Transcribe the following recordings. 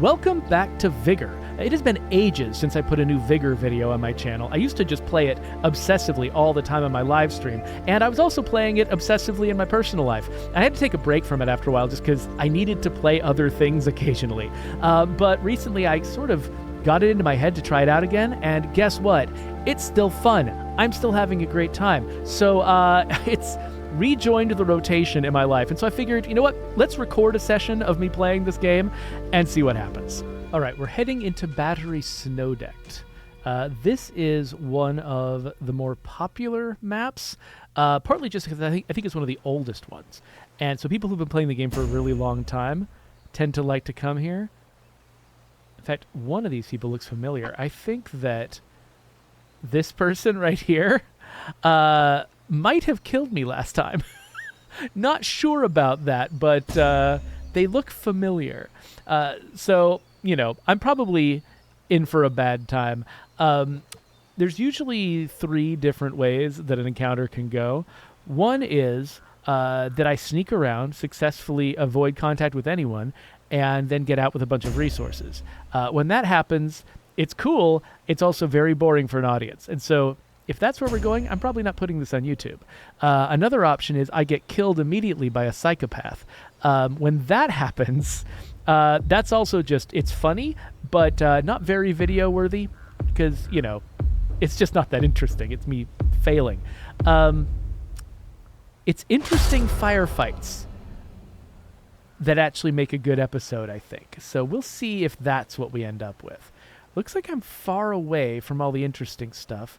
Welcome back to VIGOR. It has been ages since I put a new VIGOR video on my channel. I used to just play it obsessively all the time on my live stream, and I was also playing it obsessively in my personal life. I had to take a break from it after a while just because I needed to play other things occasionally. But recently I sort of got it into my head to try it out again, and guess what? It's still fun. I'm still having a great time. So it's rejoined the rotation in my life, and so I figured, you know what? Let's record a session of me playing this game and see what happens. All right, we're heading into Battery Snowdecked. This is one of the more popular maps, partly just because I think it's one of the oldest ones. And so people who've been playing the game for a really long time tend to like to come here. In fact, one of these people looks familiar. I think that this person right here might have killed me last time. Not sure about that, but they look familiar. So, you know, I'm probably in for a bad time. There's usually 3 different ways that an encounter can go. One is that I sneak around, successfully avoid contact with anyone, and then get out with a bunch of resources. When that happens, it's cool. It's also very boring for an audience. And so if that's where we're going, I'm probably not putting this on YouTube. Another option is I get killed immediately by a psychopath. When that happens, that's also just, it's funny, but not very video worthy because, you know, it's just not that interesting. It's me failing. It's interesting firefights that actually make a good episode, I think. So we'll see if that's what we end up with. Looks like I'm far away from all the interesting stuff.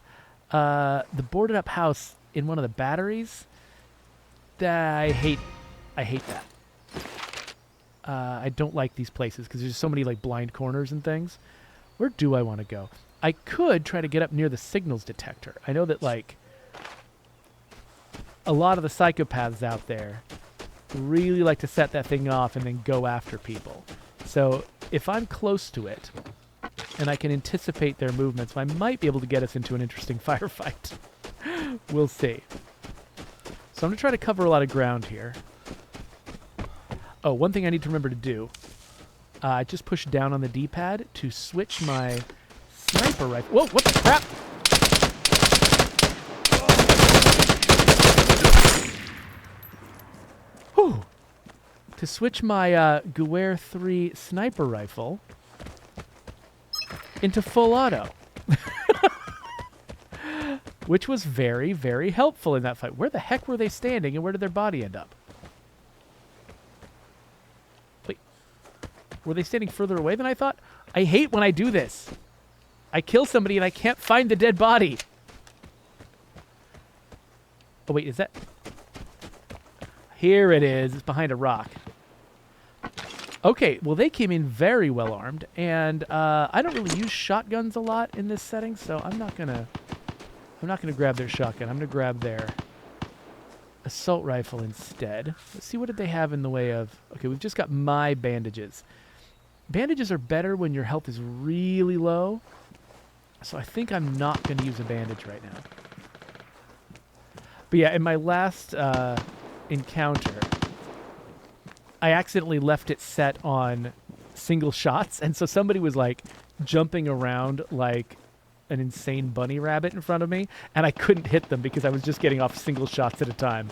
The boarded up house in one of the batteries, I hate that. I don't like these places because there's so many like blind corners and things. Where do I want to go? I could try to get up near the signals detector. I know that like a lot of the psychopaths out there really like to set that thing off and then go after people. So if I'm close to it and I can anticipate their movements, I might be able to get us into an interesting firefight. We'll see. So I'm going to try to cover a lot of ground here. Oh, one thing I need to remember to do. I just push down on the D-pad to switch my sniper rifle. Whoa, what the crap? Whew. To switch my VIGOR 3 sniper rifle into full auto. Which was very, very helpful in that fight. Where the heck were they standing and where did their body end up? Wait. Were they standing further away than I thought? I hate when I do this. I kill somebody and I can't find the dead body. Oh, wait, is that... Here it is. It's behind a rock. Okay, well, they came in very well armed, and I don't really use shotguns a lot in this setting, so I'm not gonna grab their shotgun. I'm gonna grab their assault rifle instead. Let's see, what did they have in the way of... Okay, we've just got my bandages. Bandages are better when your health is really low, so I think I'm not gonna use a bandage right now. But yeah, in my last encounter, I accidentally left it set on single shots, and so somebody was like jumping around like an insane bunny rabbit in front of me, and I couldn't hit them because I was just getting off single shots at a time.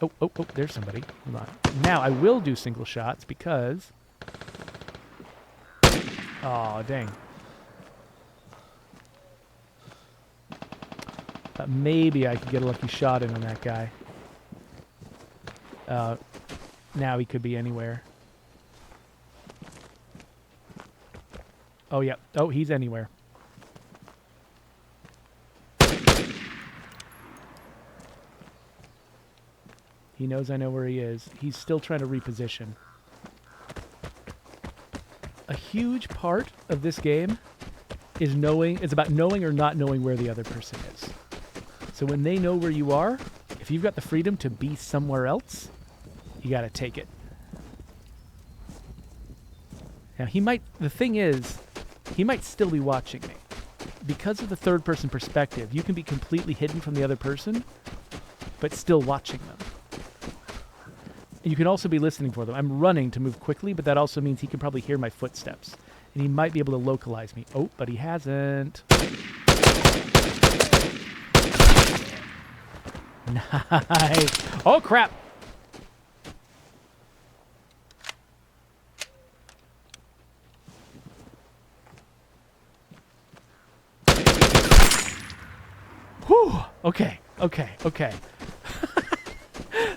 Oh, there's somebody. Hold on. Now I will do single shots because... Oh, dang. Maybe I could get a lucky shot in on that guy. Now he could be anywhere. Oh, yeah. Oh, he's anywhere. He knows I know where he is. He's still trying to reposition. A huge part of this game is knowing... It's about knowing or not knowing where the other person is. So when they know where you are, if you've got the freedom to be somewhere else, you got to take it. Now, he might... The thing is, he might still be watching me. Because of the third-person perspective, you can be completely hidden from the other person, but still watching them. And you can also be listening for them. I'm running to move quickly, but that also means he can probably hear my footsteps. And he might be able to localize me. Oh, but he hasn't. Nice. Oh, crap. Whew. Okay.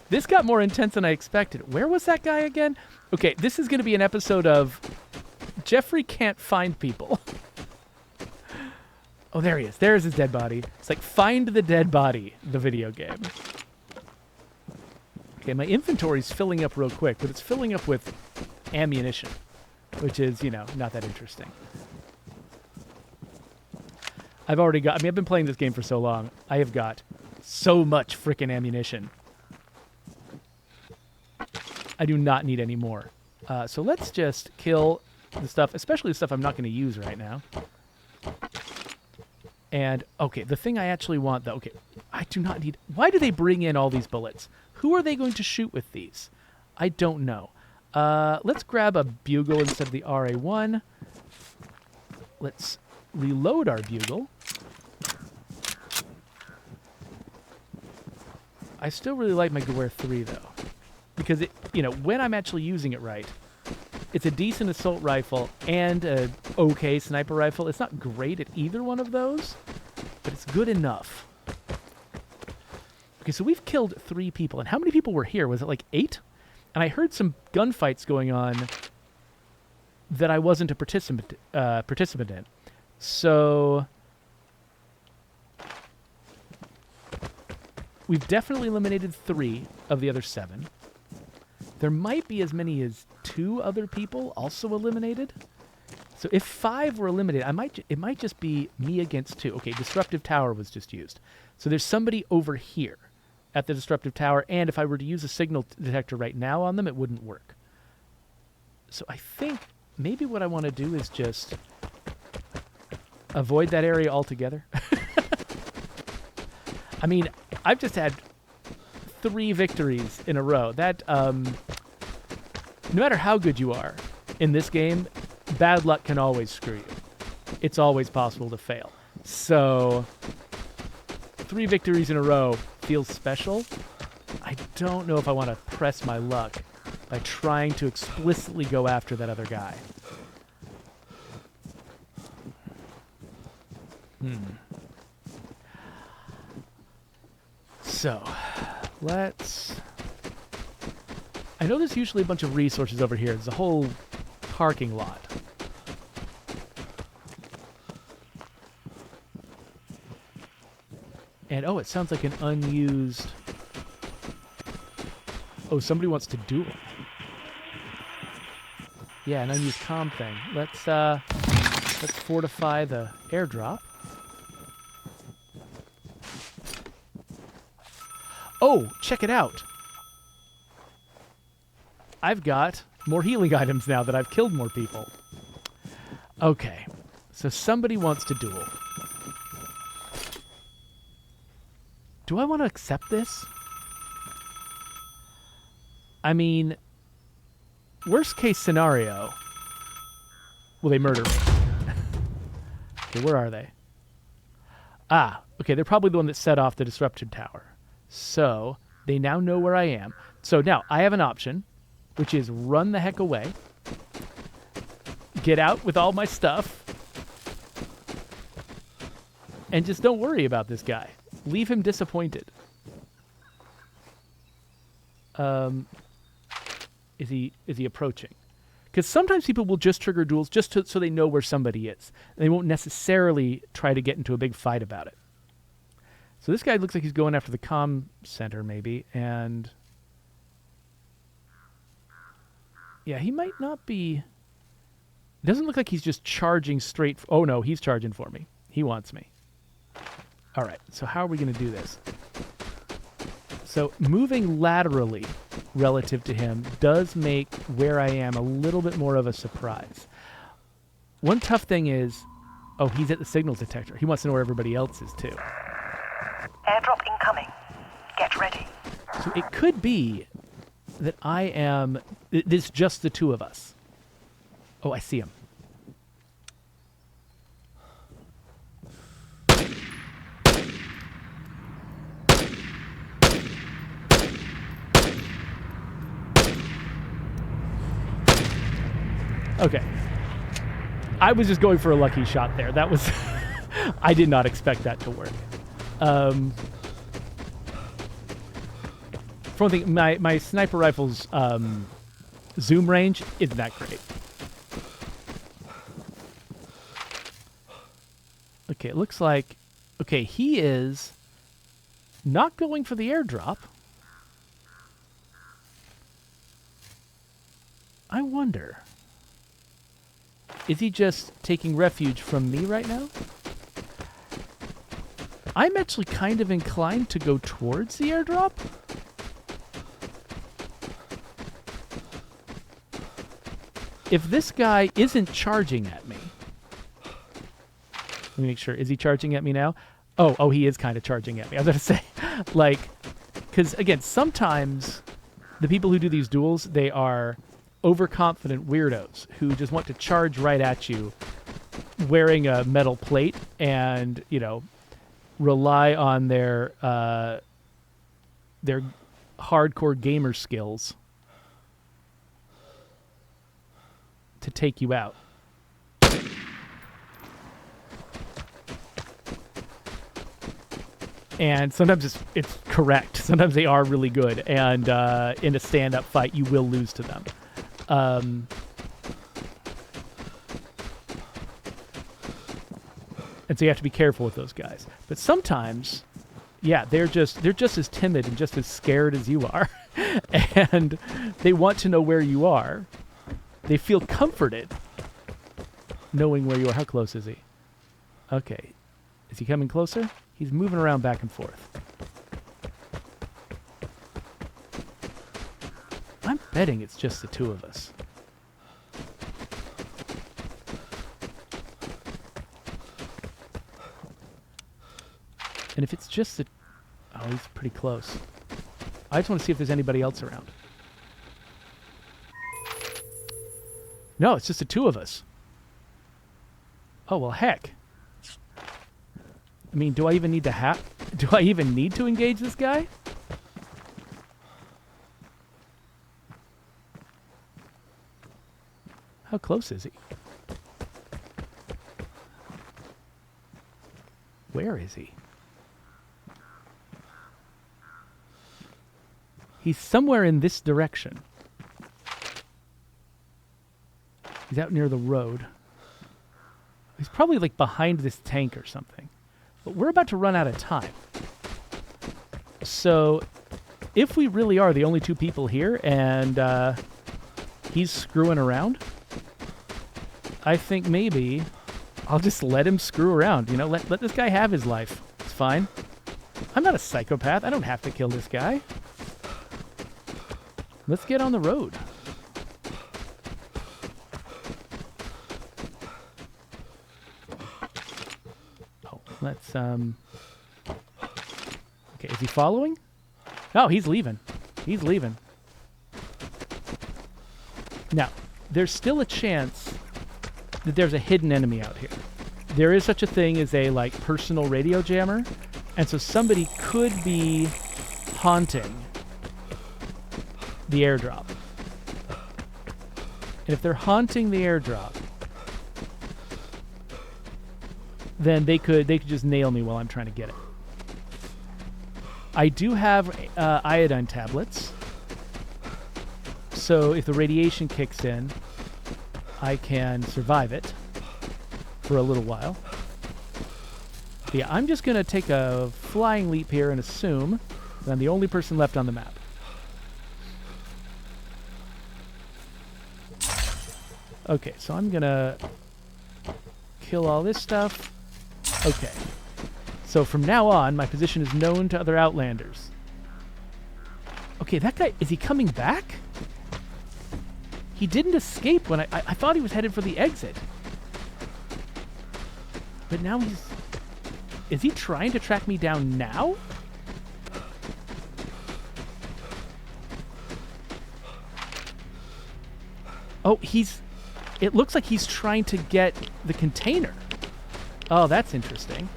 This got more intense than I expected. Where was that guy again? Okay, this is going to be an episode of Jeffrey can't find people. Oh, there he is. There's his dead body. It's like Find the Dead Body, the video game. Okay, my inventory's filling up real quick, but it's filling up with ammunition, which is, not that interesting. I've been playing this game for so long. I have got so much frickin' ammunition. I do not need any more. So let's just kill the stuff, especially the stuff I'm not going to use right now. And, okay, the thing I actually want, though, okay, I do not need... Why do they bring in all these bullets? Who are they going to shoot with these? I don't know. Let's grab a bugle instead of the RA1. Let's reload our bugle. I still really like my Gewere 3, though. Because, when I'm actually using it right, it's a decent assault rifle and a okay sniper rifle. It's not great at either one of those, but it's good enough. Okay, so we've killed 3 people. And how many people were here? Was it like 8? And I heard some gunfights going on that I wasn't a participant in. So we've definitely eliminated 3 of the other 7. There might be as many as 2 other people also eliminated. So if 5 were eliminated, it might just be me against 2. Okay, Disruptive Tower was just used. So there's somebody over here at the Disruptive Tower, and if I were to use a signal detector right now on them, it wouldn't work. So I think maybe what I want to do is just avoid that area altogether. I mean, I've just had 3 victories in a row. That, no matter how good you are in this game, bad luck can always screw you. It's always possible to fail. So, 3 victories in a row feels special. I don't know if I want to press my luck by trying to explicitly go after that other guy. So, I know there's usually a bunch of resources over here. There's a whole parking lot. And, oh, it sounds like an unused... Oh, somebody wants to duel. Yeah, an unused comm thing. Let's fortify the airdrop. Oh, check it out. I've got more healing items now that I've killed more people. Okay, so somebody wants to duel. Do I want to accept this? I mean, worst case scenario, will they murder me? Okay, where are they? Ah, okay, they're probably the one that set off the Disruption Tower. So, they now know where I am. So now, I have an option, which is run the heck away, get out with all my stuff, and just don't worry about this guy. Leave him disappointed. Is he approaching? Because sometimes people will just trigger duels just so they know where somebody is. And they won't necessarily try to get into a big fight about it. So this guy looks like he's going after the comm center, maybe, and... Yeah, he might not be... It doesn't look like he's just charging straight... Oh, no, he's charging for me. He wants me. All right, so how are we going to do this? So moving laterally relative to him does make where I am a little bit more of a surprise. One tough thing is... Oh, he's at the signal detector. He wants to know where everybody else is, too. Airdrop incoming. Get ready. So it could be that I am... It's just the two of us. Oh, I see him. Okay. I was just going for a lucky shot there. That was... I did not expect that to work. For one thing, my sniper rifle's zoom range isn't that great. Okay, it looks like... Okay, he is not going for the airdrop. I wonder... Is he just taking refuge from me right now? I'm actually kind of inclined to go towards the airdrop. If this guy isn't charging at me... Let me make sure. Is he charging at me now? Oh, he is kind of charging at me. I was going to say, like... Because, again, sometimes the people who do these duels, they are... overconfident weirdos who just want to charge right at you wearing a metal plate and, you know, rely on their hardcore gamer skills to take you out. And sometimes it's correct. Sometimes they are really good, and in a stand-up fight, you will lose to them. And so you have to be careful with those guys. But sometimes, yeah, they're just as timid and just as scared as you are. And they want to know where you are. They feel comforted knowing where you are. How close is he? Okay. Is he coming closer? He's moving around back and forth. I'm betting it's just the two of us. And if it's just the... Oh, he's pretty close. I just want to see if there's anybody else around. No, it's just the two of us. Oh, well, heck. I mean, do I even need to do I even need to engage this guy? How close is he? Where is he? He's somewhere in this direction. He's out near the road. He's probably like behind this tank or something. But we're about to run out of time. So if we really are the only two people here and he's screwing around, I think maybe I'll just let him screw around. You know, let this guy have his life. It's fine. I'm not a psychopath. I don't have to kill this guy. Let's get on the road. Oh, let's, okay, is he following? Oh, he's leaving. He's leaving. Now, there's still a chance that there's a hidden enemy out here. There is such a thing as a, like, personal radio jammer, and so somebody could be haunting the airdrop. And if they're haunting the airdrop, then they could just nail me while I'm trying to get it. I do have iodine tablets, so if the radiation kicks in, I can survive it for a little while. But yeah, I'm just going to take a flying leap here and assume that I'm the only person left on the map. Okay, so I'm going to kill all this stuff. Okay. So from now on, my position is known to other Outlanders. Okay, that guy, is he coming back? He didn't escape when I thought he was headed for the exit. But now he's... Is he trying to track me down now? Oh, it looks like he's trying to get the container. Oh, that's interesting.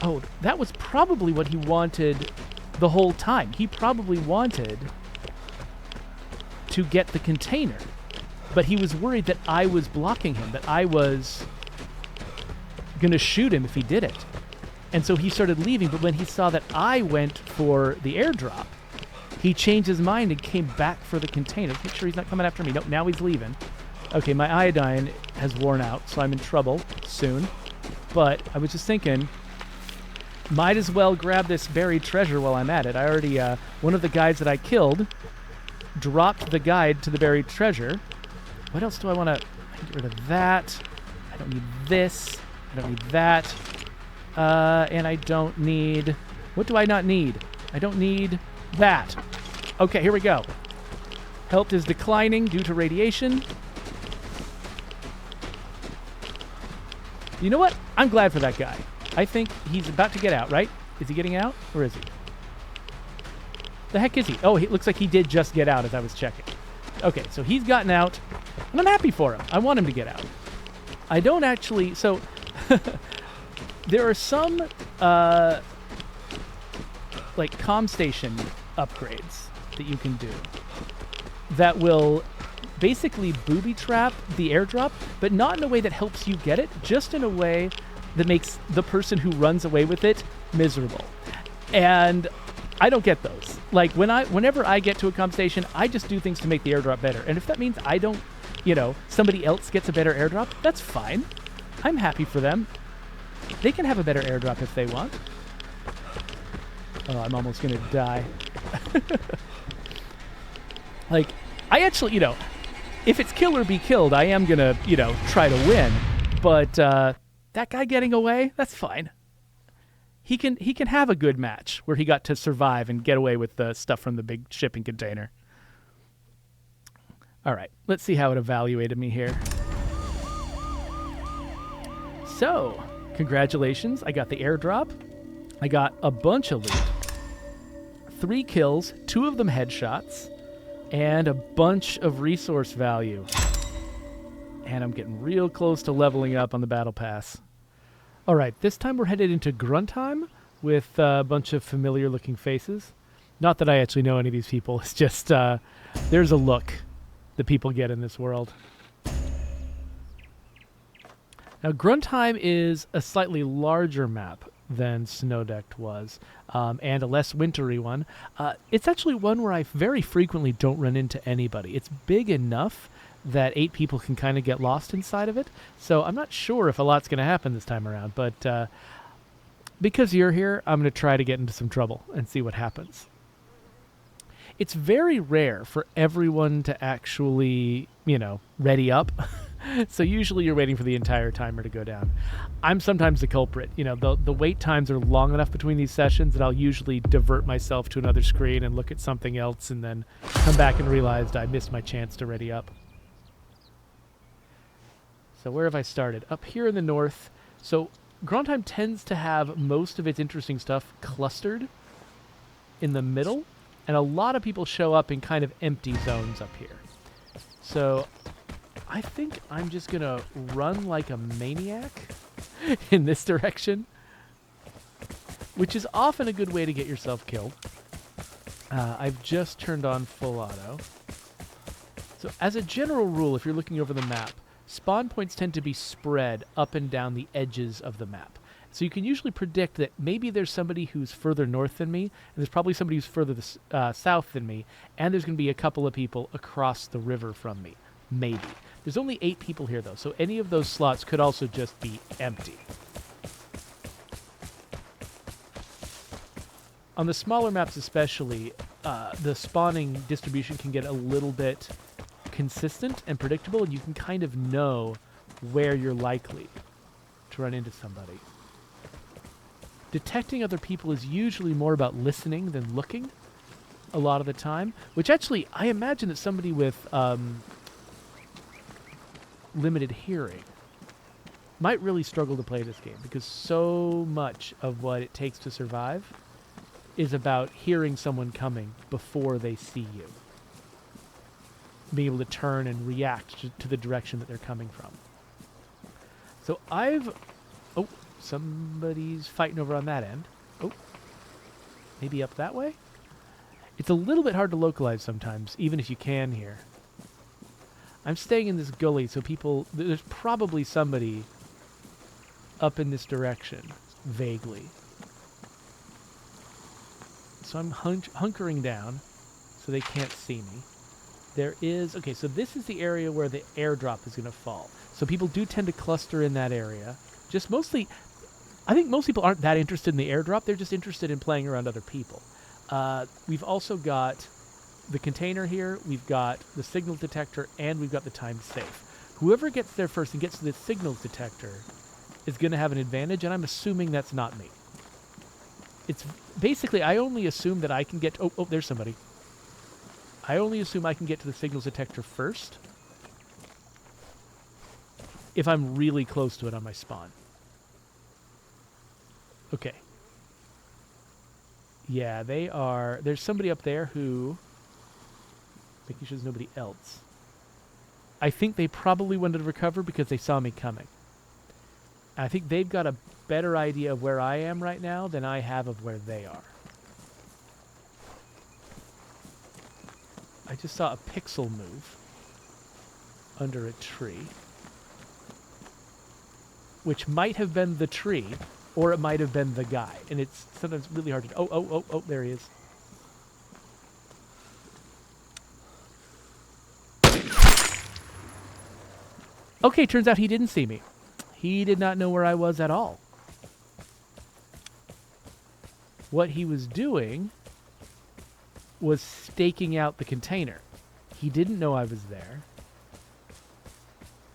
Oh, that was probably what he wanted the whole time. He probably wanted to get the container, but he was worried that I was blocking him, that I was going to shoot him if he did it. And so he started leaving, but when he saw that I went for the airdrop, he changed his mind and came back for the container. Let's make sure he's not coming after me. Nope, now he's leaving. Okay, my iodine has worn out, so I'm in trouble soon. But I was just thinking, might as well grab this buried treasure while I'm at it. I already, one of the guys that I killed dropped the guide to the buried treasure. What else do I want to get rid of that? I don't need this. I don't need that. And I don't need... What do I not need? I don't need that. Okay, here we go. Health is declining due to radiation. You know what? I'm glad for that guy. I think he's about to get out, right? Is he getting out, or is he? The heck is he? Oh, it looks like he did just get out as I was checking. Okay, so he's gotten out, and I'm happy for him. I want him to get out. I don't actually... So, there are some, like, comm station upgrades that you can do that will basically booby trap the airdrop, but not in a way that helps you get it, just in a way that makes the person who runs away with it miserable. And I don't get those. Like, whenever I get to a comm station, I just do things to make the airdrop better. And if that means I don't, somebody else gets a better airdrop, that's fine. I'm happy for them. They can have a better airdrop if they want. Oh, I'm almost gonna die. Like, I actually, if it's kill or be killed, I am gonna, try to win. But that guy getting away, that's fine. He can have a good match where he got to survive and get away with the stuff from the big shipping container. All right, let's see how it evaluated me here. So, congratulations, I got the airdrop. I got a bunch of loot. 3 kills, 2 of them headshots, and a bunch of resource value. And I'm getting real close to leveling up on the battle pass. All right, this time we're headed into Grun Time with a bunch of familiar looking faces. Not that I actually know any of these people, it's just there's a look that people get in this world. Now, Grun Time is a slightly larger map than Snowdecked was, and a less wintry one. It's actually one where I very frequently don't run into anybody. It's big enough that 8 people can kind of get lost inside of it, so I'm not sure if a lot's going to happen this time around, but because you're here, I'm going to try to get into some trouble and see what happens. It's very rare for everyone to actually, ready up. So usually you're waiting for the entire timer to go down. I'm sometimes the culprit. The wait times are long enough between these sessions that I'll usually divert myself to another screen and look at something else and then come back and realize I missed my chance to ready up. So where have I started? Up here in the north. So Grun Time tends to have most of its interesting stuff clustered in the middle, and a lot of people show up in kind of empty zones up here. So I think I'm just going to run like a maniac in this direction, which is often a good way to get yourself killed. I've just turned on full auto. So as a general rule, if you're looking over the map, spawn points tend to be spread up and down the edges of the map. So you can usually predict that maybe there's somebody who's further north than me, and there's probably somebody who's further south than me, and there's going to be a couple of people across the river from me. Maybe. There's only 8 people here, though, so any of those slots could also just be empty. On the smaller maps especially, the spawning distribution can get a little bit consistent and predictable, and you can kind of know where you're likely to run into somebody. Detecting other people is usually more about listening than looking a lot of the time, which actually, I imagine that somebody with limited hearing might really struggle to play this game, because so much of what it takes to survive is about hearing someone coming before they see you. being able to turn and react to the direction that they're coming from. So oh, somebody's fighting over on that end. Oh, maybe up that way? It's a little bit hard to localize sometimes, even if you can here. I'm staying in this gully, so there's probably somebody up in this direction, vaguely. So I'm hunkering down so they can't see me. Okay, so this is the area where the airdrop is going to fall. So people do tend to cluster in that area. Just mostly, I think most people aren't that interested in the airdrop. They're just interested in playing around other people. We've also got the container here, we've got the signals detector, and we've got the timed safe. Whoever gets there first and gets to the signals detector is going to have an advantage, and I'm assuming that's not me. It's basically, I only assume that I can get... Oh, there's somebody. I only assume I can get to the signals detector first if I'm really close to it on my spawn. Okay. Yeah, they are... There's somebody up there who... Making sure there's nobody else. I think they probably wanted to recover because they saw me coming. I think they've got a better idea of where I am right now than I have of where they are. I just saw a pixel move under a tree, which might have been the tree, or it might have been the guy. And it's sometimes really hard to... Oh, there he is. Okay, turns out he didn't see me. He did not know where I was at all. What he was doing was staking out the container. He didn't know I was there.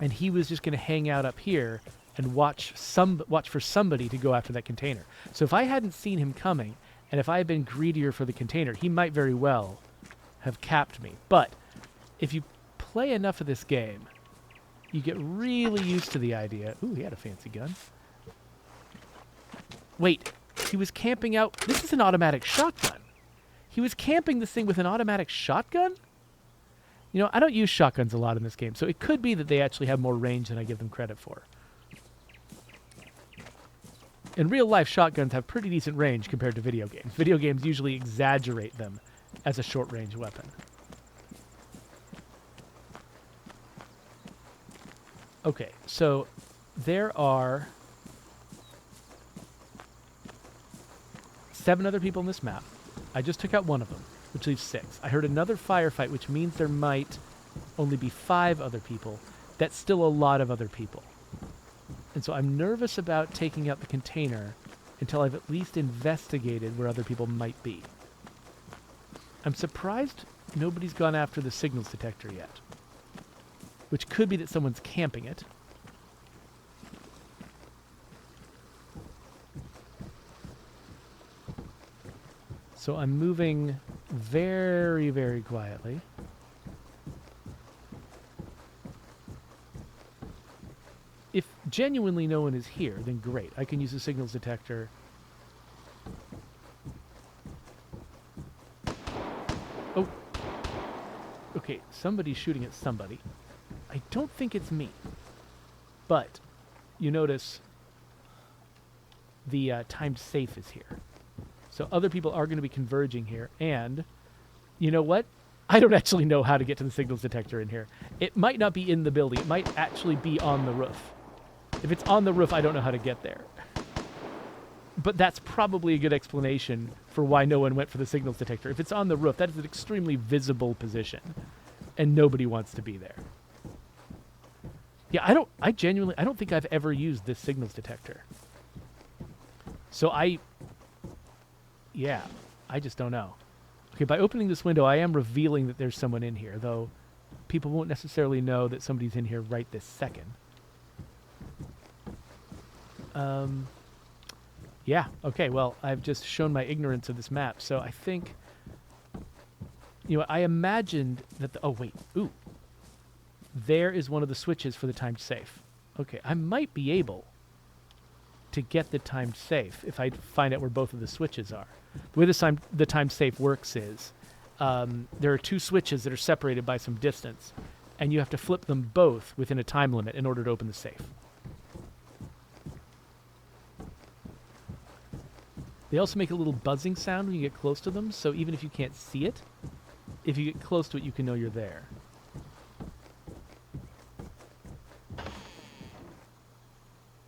And he was just going to hang out up here and watch for somebody to go after that container. So if I hadn't seen him coming, and if I had been greedier for the container, he might very well have capped me. But if you play enough of this game, you get really used to the idea. Ooh, he had a fancy gun. Wait, he was camping out... This is an automatic shotgun. He was camping this thing with an automatic shotgun? You know, I don't use shotguns a lot in this game, so it could be that they actually have more range than I give them credit for. In real life, shotguns have pretty decent range compared to video games. Video games usually exaggerate them as a short-range weapon. Okay, so there are 7 other people in this map. I just took out one of them, which leaves 6. I heard another firefight, which means there might only be 5 other people. That's still a lot of other people. And so I'm nervous about taking out the container until I've at least investigated where other people might be. I'm surprised nobody's gone after the signals detector yet, which could be that someone's camping it. So I'm moving very, very quietly. If genuinely no one is here, then great. I can use the signals detector. Oh. Okay, somebody's shooting at somebody. I don't think it's me. But you notice the timed safe is here. So other people are going to be converging here. And you know what? I don't actually know how to get to the signals detector in here. It might not be in the building. It might actually be on the roof. If it's on the roof, I don't know how to get there. But that's probably a good explanation for why no one went for the signals detector. If it's on the roof, that is an extremely visible position. And nobody wants to be there. Yeah, I don't think I've ever used this signals detector. So I just don't know. Okay, by opening this window, I am revealing that there's someone in here, though people won't necessarily know that somebody's in here right this second. Yeah, okay, well, I've just shown my ignorance of this map, so I think, you know, I imagined that there is one of the switches for the timed safe. Okay, I might be able to get the timed safe if I find out where both of the switches are. The way the timed safe works is, there are two switches that are separated by some distance, and you have to flip them both within a time limit in order to open the safe. They also make a little buzzing sound when you get close to them, so even if you can't see it, if you get close to it, you can know you're there.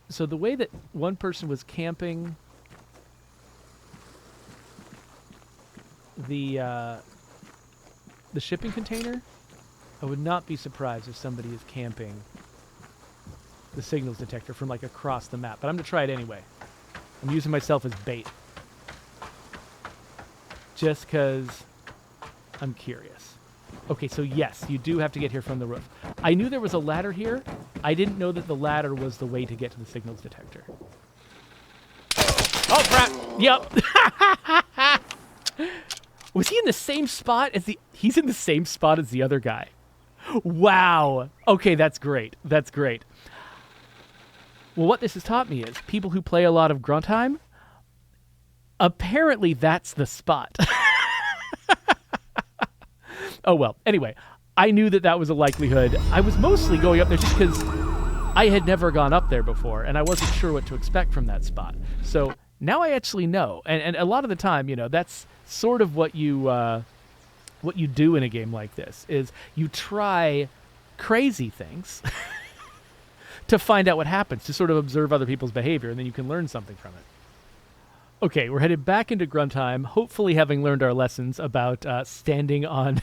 So the way that one person was camping the shipping container, I would not be surprised if somebody is camping the signals detector from like across the map. But I'm going to try it anyway. I'm using myself as bait. Just because I'm curious. Okay, so yes, you do have to get here from the roof. I knew there was a ladder here. I didn't know that the ladder was the way to get to the signals detector. Oh, crap! Yep! Was he in the same spot as the... He's in the same spot as the other guy. Wow! Okay, that's great. That's great. Well, what this has taught me is people who play a lot of Grun Time, apparently that's the spot. Oh, well. Anyway, I knew that that was a likelihood. I was mostly going up there just because I had never gone up there before, and I wasn't sure what to expect from that spot. So now I actually know. And a lot of the time, you know, that's sort of what you do in a game like this, is you try crazy things to find out what happens, to sort of observe other people's behavior, and then you can learn something from it. Okay, we're headed back into Grun Time, hopefully having learned our lessons about standing on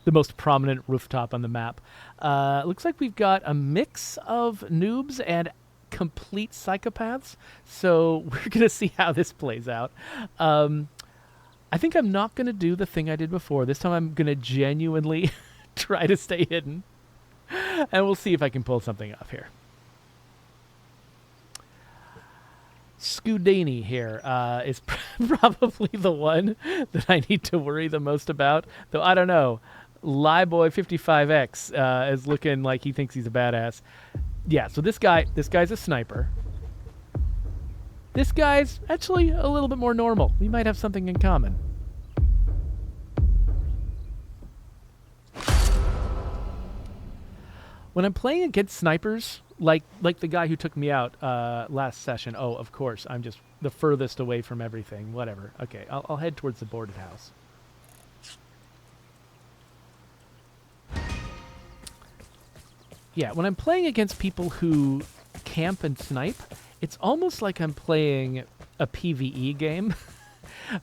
the most prominent rooftop on the map. Looks like we've got a mix of noobs and complete psychopaths, so we're going to see how this plays out. I think I'm not going to do the thing I did before. This time I'm going to genuinely try to stay hidden, and we'll see if I can pull something off here. Scoudini here is probably the one that I need to worry the most about. Though, I don't know. Lieboy55X is looking like he thinks he's a badass. Yeah, so this guy's a sniper. This guy's actually a little bit more normal. We might have something in common. When I'm playing against snipers, like the guy who took me out last session, oh, of course, I'm just the furthest away from everything. Whatever. Okay, I'll head towards the boarded house. Yeah, when I'm playing against people who camp and snipe, it's almost like I'm playing a PvE game.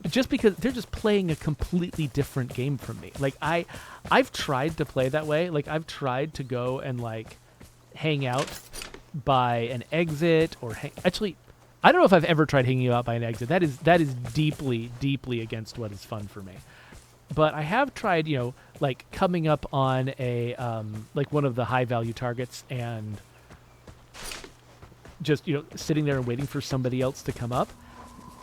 Just because they're just playing a completely different game from me. Like, I've tried to play that way. Like, I've tried to go and, like, hang out by an exit or... Actually, I don't know if I've ever tried hanging out by an exit. That is deeply, deeply against what is fun for me. But I have tried, you know, like, coming up on a, like, one of the high-value targets and just, you know, sitting there and waiting for somebody else to come up.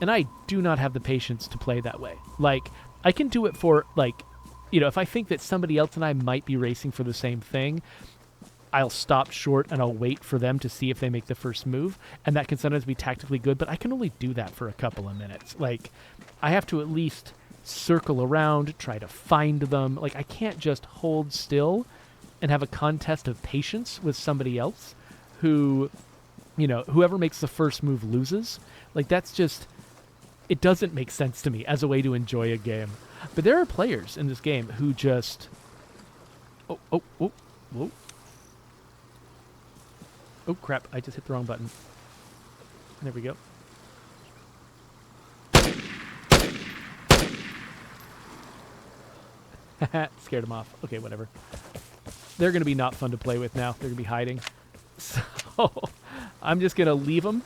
And I do not have the patience to play that way. Like, I can do it for, like, you know, if I think that somebody else and I might be racing for the same thing, I'll stop short and I'll wait for them to see if they make the first move. And that can sometimes be tactically good, but I can only do that for a couple of minutes. Like, I have to at least circle around, try to find them. Like, I can't just hold still and have a contest of patience with somebody else who, you know, whoever makes the first move loses. Like, that's just... It doesn't make sense to me as a way to enjoy a game. But there are players in this game who just... Oh, crap. I just hit the wrong button. There we go. Scared him off. Okay, whatever. They're going to be not fun to play with now. They're going to be hiding. So, I'm just going to leave them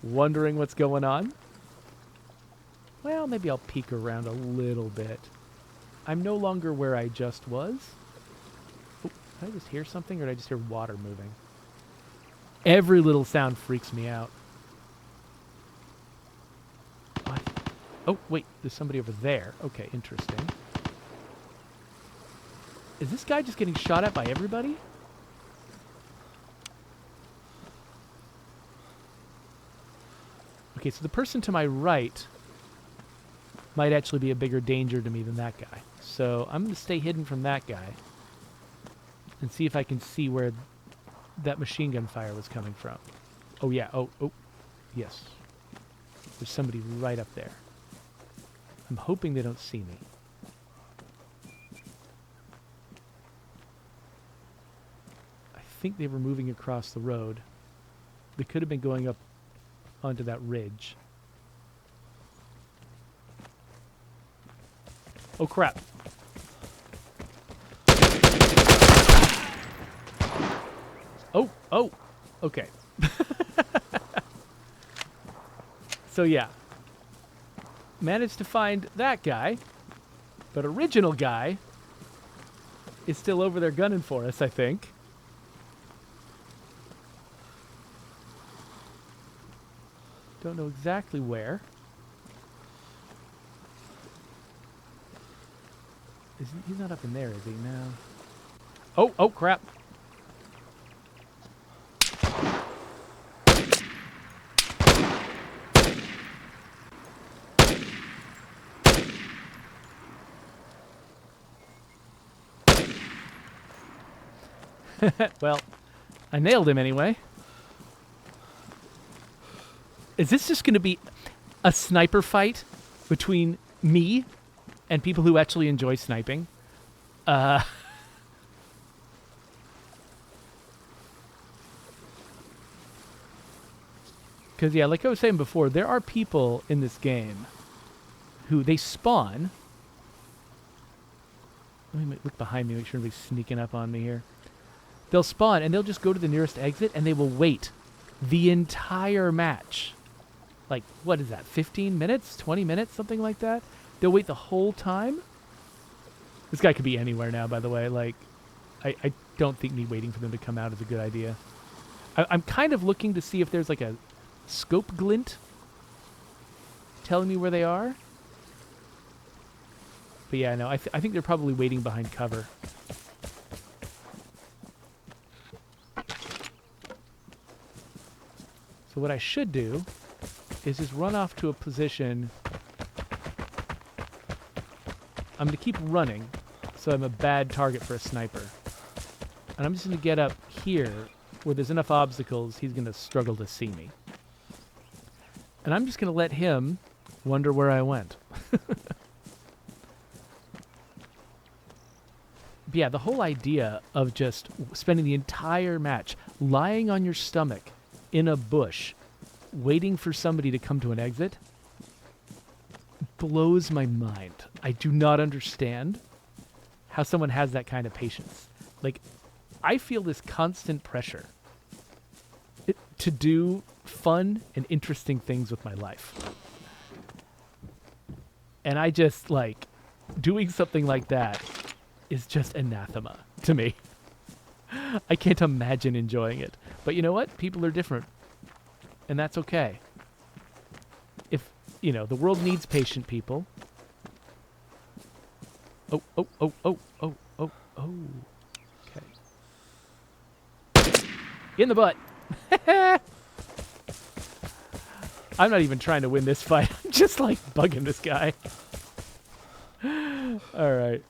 wondering what's going on. Well, maybe I'll peek around a little bit. I'm no longer where I just was. Oh, did I just hear something, or did I just hear water moving? Every little sound freaks me out. What? Oh, wait, there's somebody over there. Okay, interesting. Is this guy just getting shot at by everybody? Okay, so the person to my right might actually be a bigger danger to me than that guy. So I'm going to stay hidden from that guy and see if I can see where that machine gun fire was coming from. Oh, yeah. Oh, yes. There's somebody right up there. I'm hoping they don't see me. I think they were moving across the road. They could have been going up onto that ridge. Oh, crap. Oh, okay. So, yeah. Managed to find that guy, but original guy is still over there gunning for us, I think. Don't know exactly where. He's not up in there, is he? No. Oh, crap. Well, I nailed him anyway. Is this just going to be a sniper fight between me and people who actually enjoy sniping? Because, yeah, like I was saying before, there are people in this game who they spawn. Let me look behind me, make sure nobody's sneaking up on me here. They'll spawn, and they'll just go to the nearest exit, and they will wait the entire match. Like, what is that, 15 minutes? 20 minutes? Something like that? They'll wait the whole time? This guy could be anywhere now, by the way. Like, I don't think me waiting for them to come out is a good idea. I'm kind of looking to see if there's, like, a scope glint telling me where they are. But, yeah, no, I think they're probably waiting behind cover. So what I should do is just run off to a position. I'm going to keep running, so I'm a bad target for a sniper. And I'm just going to get up here where there's enough obstacles, he's going to struggle to see me. And I'm just going to let him wonder where I went. But yeah, the whole idea of just spending the entire match lying on your stomach in a bush, waiting for somebody to come to an exit, blows my mind. I do not understand how someone has that kind of patience. Like, I feel this constant pressure to do fun and interesting things with my life. And I just, like, doing something like that is just anathema to me. I can't imagine enjoying it. But you know what? People are different. And that's okay. If, you know, the world needs patient people. Oh. Okay. In the butt. I'm not even trying to win this fight. I'm just, like, bugging this guy. All right.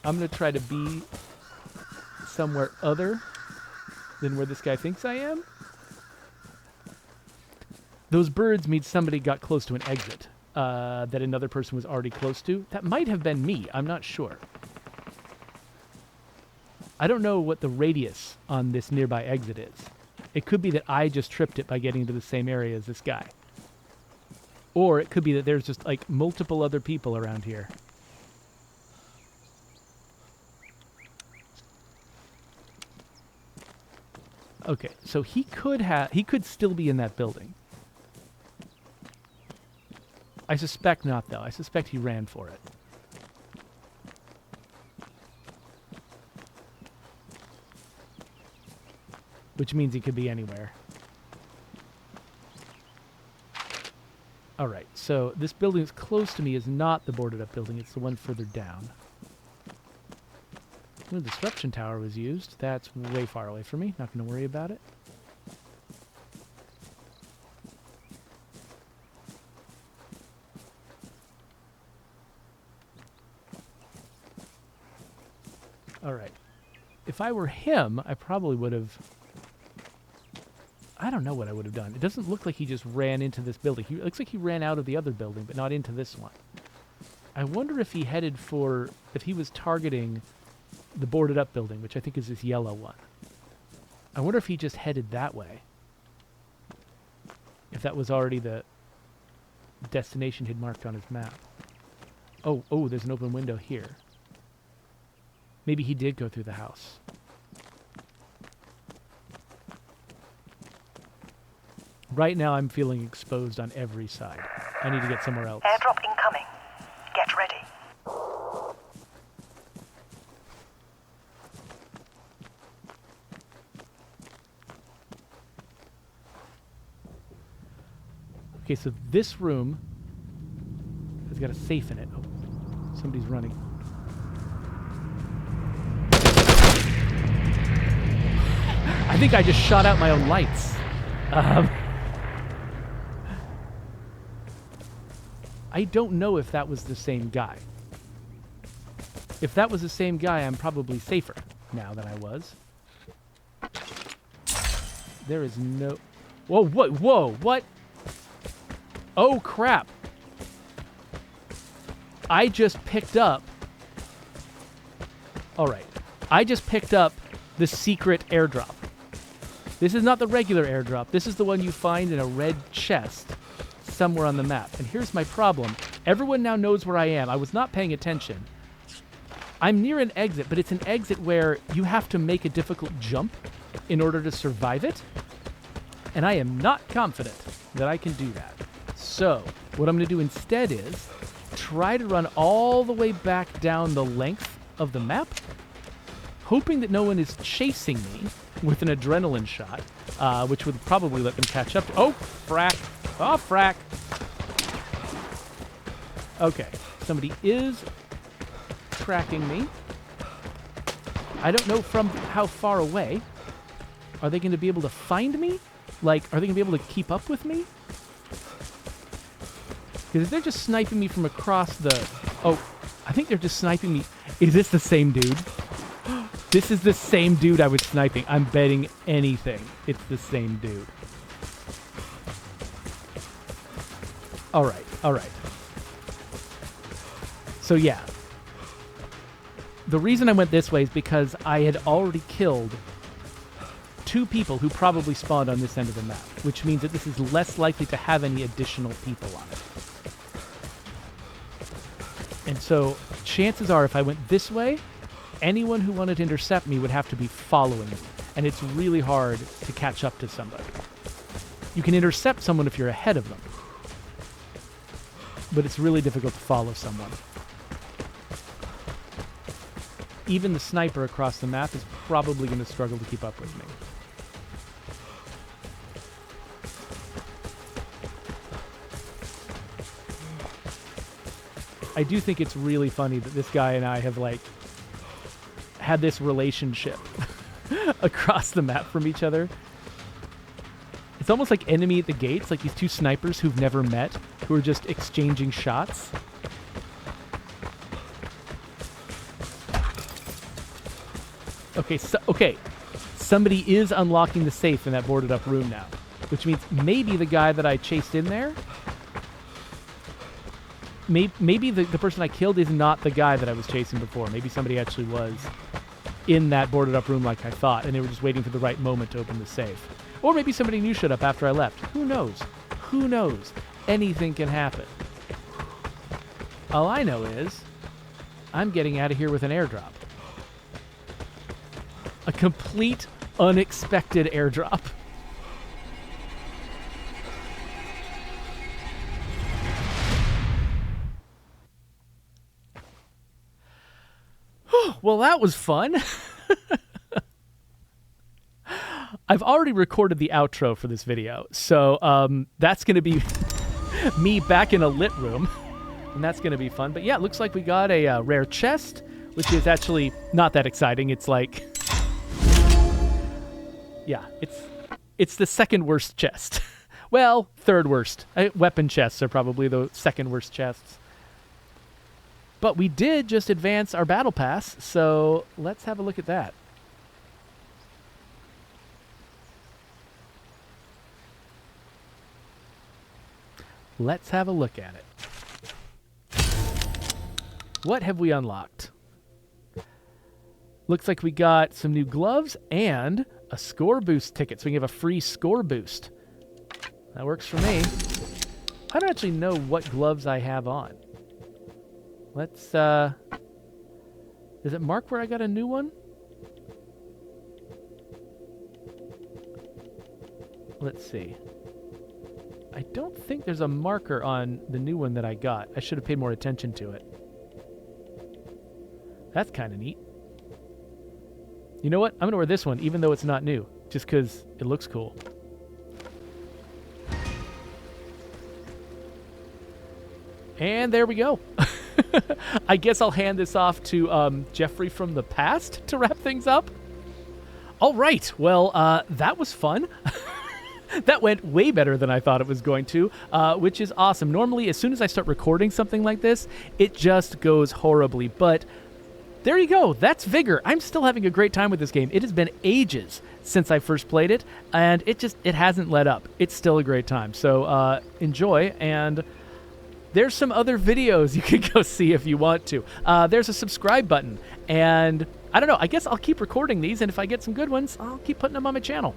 I'm going to try to be somewhere other than where this guy thinks I am. Those birds mean somebody got close to an exit that another person was already close to. That might have been me. I'm not sure. I don't know what the radius on this nearby exit is. It could be that I just tripped it by getting into the same area as this guy. Or it could be that there's just, like, multiple other people around here. Okay, so he could still be in that building. I suspect not, though. I suspect he ran for it. Which means he could be anywhere. Alright, so this building that's close to me is not the boarded up building, it's the one further down. The disruption tower was used. That's way far away from me. Not going to worry about it. All right. If I were him, I probably would have... I don't know what I would have done. It doesn't look like he just ran into this building. It looks like he ran out of the other building, but not into this one. I wonder if he headed for... if he was targeting the boarded up building, which I think is this yellow one. I wonder if he just headed that way. If that was already the destination he'd marked on his map. Oh, there's an open window here. Maybe he did go through the house. Right now I'm feeling exposed on every side. I need to get somewhere else. Airdrop incoming. Get ready. Okay, so this room has got a safe in it. Oh, somebody's running. I think I just shot out my own lights. I don't know if that was the same guy. If that was the same guy, I'm probably safer now than I was. There is no... Whoa, what? Whoa, what? Oh, crap. I just picked up... All right. I just picked up the secret airdrop. This is not the regular airdrop. This is the one you find in a red chest somewhere on the map. And here's my problem. Everyone now knows where I am. I was not paying attention. I'm near an exit, but it's an exit where you have to make a difficult jump in order to survive it. And I am not confident that I can do that. So, what I'm going to do instead is try to run all the way back down the length of the map, hoping that no one is chasing me with an adrenaline shot, which would probably let them catch up. Oh, frack. Oh, frack. Okay, somebody is tracking me. I don't know from how far away. Are they going to be able to find me? Like, are they going to be able to keep up with me? Because if they're just sniping me from across the... Oh, I think they're just sniping me. Is this the same dude? This is the same dude I was sniping. I'm betting anything it's the same dude. All right, all right. So yeah. The reason I went this way is because I had already killed 2 people who probably spawned on this end of the map, which means that this is less likely to have any additional people on it. And so chances are if I went this way, anyone who wanted to intercept me would have to be following me, and it's really hard to catch up to somebody. You can intercept someone if you're ahead of them, but it's really difficult to follow someone. Even the sniper across the map is probably going to struggle to keep up with me. I do think it's really funny that this guy and I have, like, had this relationship across the map from each other. It's almost like Enemy at the Gates, like these 2 snipers who've never met, who are just exchanging shots. Okay, somebody is unlocking the safe in that boarded up room now, which means maybe the guy that I chased in there, maybe the person I killed is not the guy that I was chasing before. Maybe somebody actually was in that boarded up room like I thought, and they were just waiting for the right moment to open the safe. Or maybe somebody new showed up after I left. Who knows? Who knows? Anything can happen. All I know is I'm getting out of here with an airdrop. A complete, unexpected airdrop. Well, that was fun. I've already recorded the outro for this video, so that's going to be me back in a lit room, and that's going to be fun. But yeah, it looks like we got a rare chest, which is actually not that exciting. It's like... Yeah, it's the second worst chest. Well, third worst. Weapon chests are probably the second worst chests. But we did just advance our battle pass, so let's have a look at that. Let's have a look at it. What have we unlocked? Looks like we got some new gloves and a score boost ticket, so we can have a free score boost. That works for me. I don't actually know what gloves I have on. Let's, does it mark where I got a new one? Let's see. I don't think there's a marker on the new one that I got. I should have paid more attention to it. That's kind of neat. You know what? I'm going to wear this one, even though it's not new, just because it looks cool. And there we go. I guess I'll hand this off to Jeffrey from the past to wrap things up. All right. Well, that was fun. That went way better than I thought it was going to, which is awesome. Normally, as soon as I start recording something like this, it just goes horribly. But there you go. That's VIGOR. I'm still having a great time with this game. It has been ages since I first played it, and it hasn't let up. It's still a great time. So enjoy, and there's some other videos you can go see if you want to. There's a subscribe button, and I don't know. I guess I'll keep recording these, and if I get some good ones, I'll keep putting them on my channel.